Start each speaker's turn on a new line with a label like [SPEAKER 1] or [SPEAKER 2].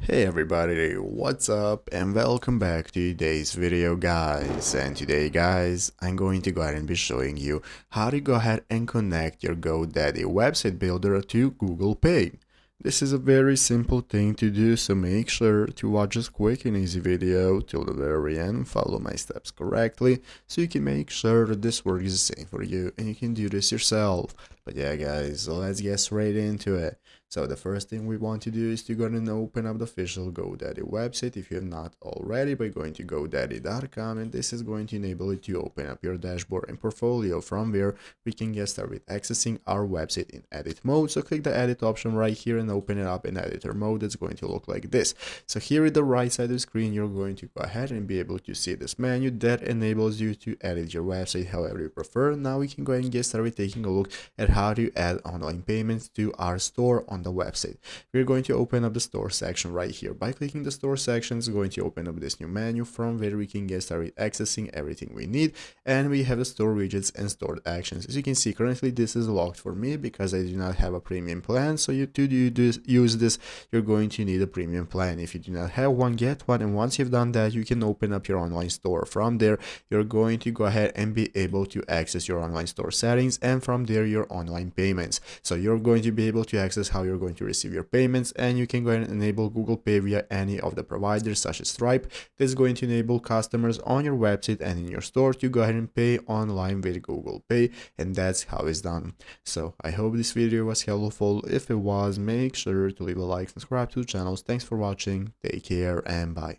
[SPEAKER 1] Hey everybody, what's up and welcome back to today's video guys. And today guys, I'm going to go ahead and be showing you how to go ahead and connect your GoDaddy website builder to Google Pay. This is a very simple thing to do, so make sure to watch this quick and easy video till the very end, follow my steps correctly, so you can make sure that this works the same for you and you can do this yourself. But yeah guys, let's get straight into it. So the first thing we want to do is to go ahead and open up the official GoDaddy website if you have not already by going to godaddy.com, and this is going to enable you to open up your dashboard and portfolio from where we can get started with accessing our website in edit mode. So click the edit option right here and open it up in editor mode. It's going to look like this. So here at the right side of the screen, you're going to go ahead and be able to see this menu that enables you to edit your website however you prefer. Now we can go ahead and get started with taking a look at how to add online payments to our store on the website. We're going to open up the store section right here. By clicking the store section, it's going to open up this new menu from where we can get started accessing everything we need, and we have the store widgets and stored actions. As you can see, currently this is locked for me because I do not have a premium plan. So use this, you're going to need a premium plan. If you do not have one, get one, and once you've done that, you can open up your online store. From there, you're going to go ahead and be able to access your online store settings, and from there your online payments. So you're going to be able to access how you're going to receive your payments, and you can go ahead and enable Google Pay via any of the providers such as Stripe. This is going to enable customers on your website and in your store to go ahead and pay online with Google Pay, and that's how it's done. So I hope this video was helpful. If it was, make sure to leave a like, subscribe to the channel. Thanks for watching, take care, and bye.